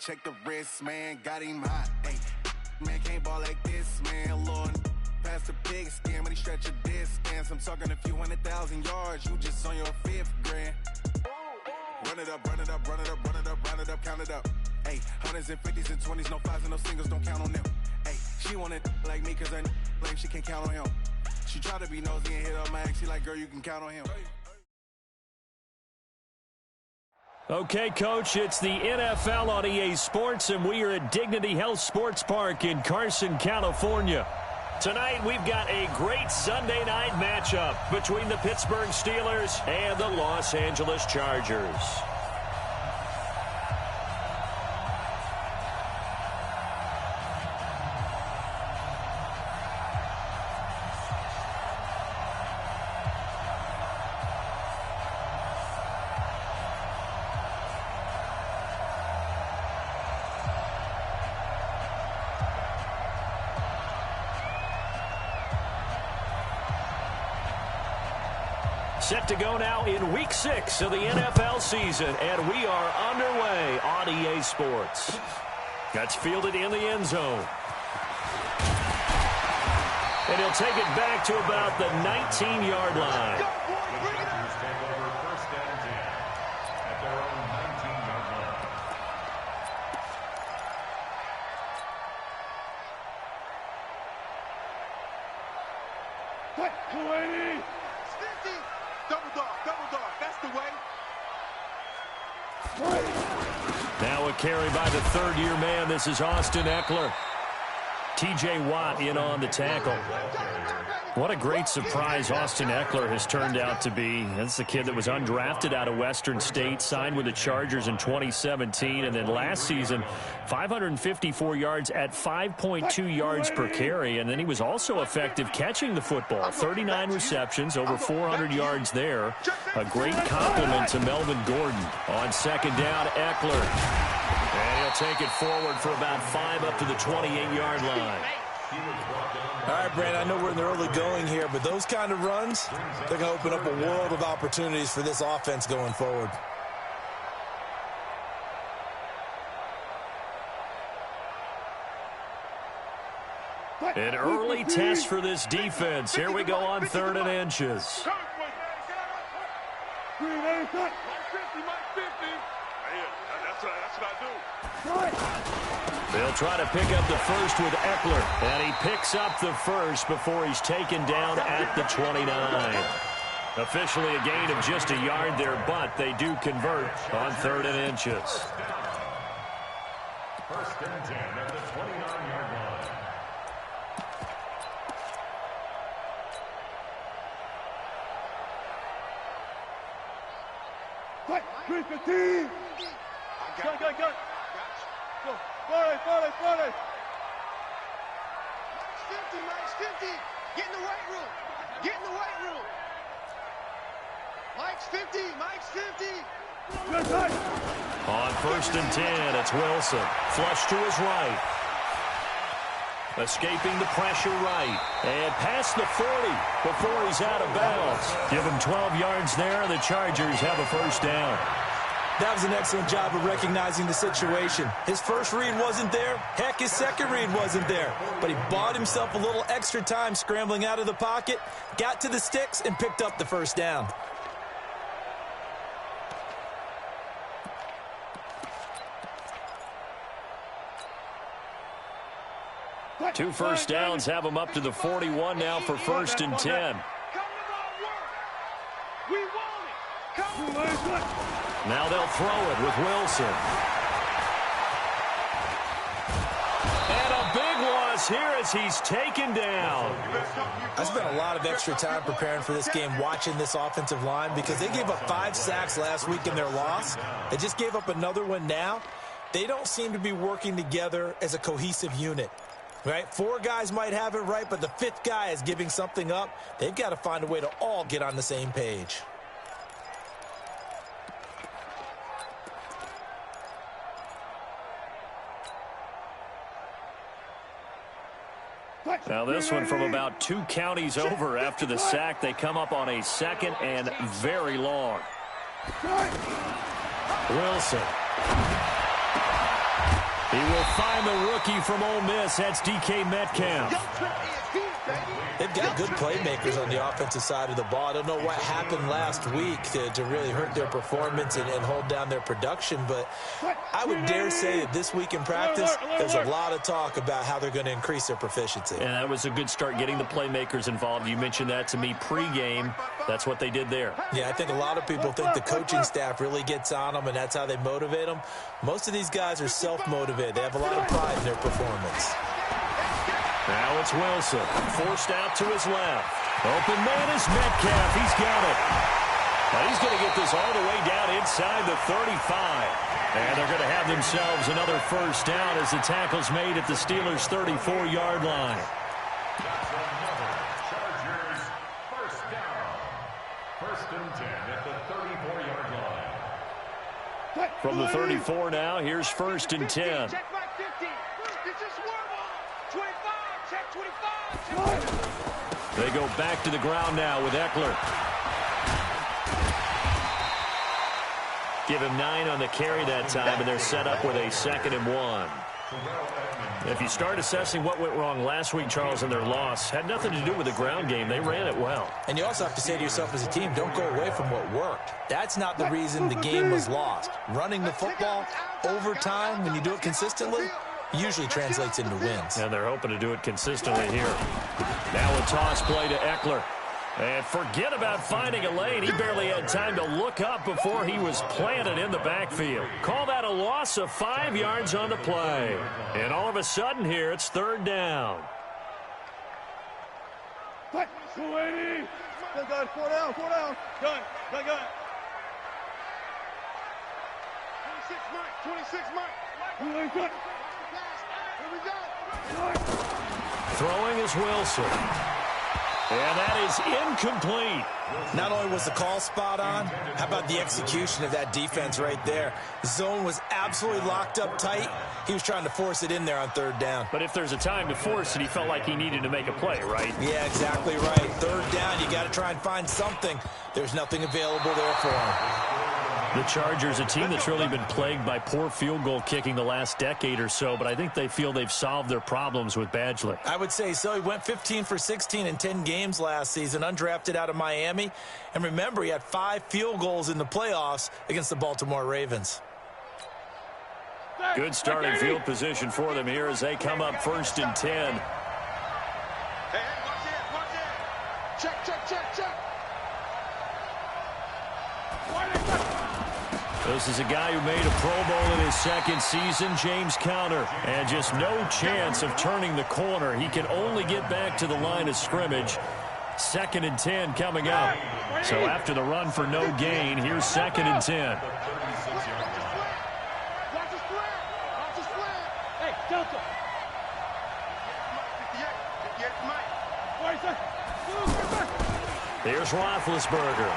check the wrist, man, got him hot. Hey, man, can't ball like this, man, Lord. Pass the big skin, but he stretch a distance. I'm talking a few 100,000 yards, you just on your 5th grand. Run it up, run it up, run it up, run it up, round it up, count it up. Hey, hundreds and 50s and 20s, no 5s and no singles, don't count on them. Hey, she want it like me, cause I like she can't count on him. She try to be nosy and hit up my ex, she like, girl, you can count on him. Okay, Coach, it's the NFL on EA Sports, and we are at Dignity Health Sports Park in Carson, California. Tonight, we've got a great Sunday night matchup between the Pittsburgh Steelers and the Los Angeles Chargers. Set to go now in Week 6 of the NFL season, and we are underway on EA Sports. That's fielded in the end zone. And he'll take it back to about the 19-yard line. Now a carry by the third-year man. This is Austin Eckler. T.J. Watt in on the tackle. What a great surprise Austin Eckler has turned out to be. That's the kid that was undrafted out of Western State, signed with the Chargers in 2017, and then last season, 554 yards at 5.2 yards per carry, and then he was also effective catching the football. 39 receptions, over 400 yards there. A great compliment to Melvin Gordon. On second down, Eckler. And he'll take it forward for about 5 up to the 28-yard line. All right, Brandon, I know we're in the early going here, but those kind of runs, they're going to open up a world of opportunities for this offense going forward. An early test for this defense. Here we go on 3rd and inches. They'll try to pick up the first with Eckler, and he picks up the first before he's taken down at the 29. Officially a gain of just a yard there, but they do convert on 3rd and inches. First and 10 at the 29-yard line. Fight, 315. Go. Go. 40. Mike's 50. Get in the weight room. Mike's 50. On 1st and 10, it's Wilson. Flush to his right. Escaping the pressure right. And past the 40 before he's out of bounds. Give him 12 yards there, and the Chargers have a first down. That was an excellent job of recognizing the situation. His first read wasn't there. Heck, his second read wasn't there. But he bought himself a little extra time scrambling out of the pocket, got to the sticks, and picked up the first down. Two first downs have him up to the 41 now for 1st and 10. Now they'll throw it with Wilson. And a big loss here as he's taken down. I spent a lot of extra time preparing for this game watching this offensive line because they gave up 5 sacks last week in their loss. They just gave up another one now. They don't seem to be working together as a cohesive unit. Right? 4 guys might have it right, but the 5th guy is giving something up. They've got to find a way to all get on the same page. Now this one from about 2 counties over after the sack. They come up on a 2nd and very long. Wilson. He will find the rookie from Ole Miss. That's DK Metcalf. They've got good playmakers on the offensive side of the ball. I don't know what happened last week to really hurt their performance and hold down their production, but I would dare say that this week in practice, there's a lot of talk about how they're going to increase their proficiency. And that was a good start, getting the playmakers involved. You mentioned that to me pregame. That's what they did there. Yeah, I think a lot of people think the coaching staff really gets on them, and that's how they motivate them. Most of these guys are self-motivated. They have a lot of pride in their performance. Now it's Wilson, forced out to his left. Open man is Metcalf. He's got it. Now he's going to get this all the way down inside the 35. And they're going to have themselves another first down as the tackle's made at the Steelers' 34-yard line. Chargers first down. First and 10 at the 34-yard line. From the 34 now, here's first and 10. Check my 50. This is Warball. 25. Check 25. They go back to the ground now with Eckler. Give him 9 on the carry that time, and they're set up with a 2nd and 1. If you start assessing what went wrong last week, Charles, in their loss, had nothing to do with the ground game. They ran it well. And you also have to say to yourself as a team, don't go away from what worked. That's not the reason the game was lost. Running the football over time, when you do it consistently, usually translates into wins. And they're hoping to do it consistently here. Now a toss play to Eckler. And forget about finding a lane. He barely had time to look up before he was planted in the backfield. Call that a loss of 5 yards on the play. And all of a sudden here, it's 3rd down. 280. Gun, 4 down. Gun. 26 Mike. Here we go. Throwing is Wilson. And that is incomplete. Not only was the call spot on, how about the execution of that defense right there? The zone was absolutely locked up tight. He was trying to force it in there on 3rd down. But if there's a time to force it, he felt like he needed to make a play, right? Yeah, exactly right. 3rd down, you got to try and find something. There's nothing available there for him. The Chargers, a team that's really been plagued by poor field goal kicking the last decade or so, but I think they feel they've solved their problems with Badgley. I would say so. He went 15 for 16 in 10 games last season, undrafted out of Miami. And remember, he had 5 field goals in the playoffs against the Baltimore Ravens. Good starting field position for them here as they come up 1st and 10. Hey, watch it. Check. This is a guy who made a Pro Bowl in his 2nd season, James Conner, and just no chance of turning the corner. He can only get back to the line of scrimmage. 2nd and 10 coming up. So after the run for no gain, here's 2nd and 10. Watch the split. Hey, Delta. Here's Roethlisberger.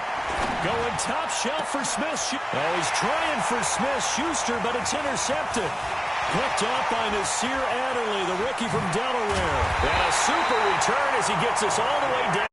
Going top shelf for Smith. Oh, he's trying for Smith-Schuster, but it's intercepted. Picked off by Nasir Adderley, the rookie from Delaware. And a super return as he gets us all the way down.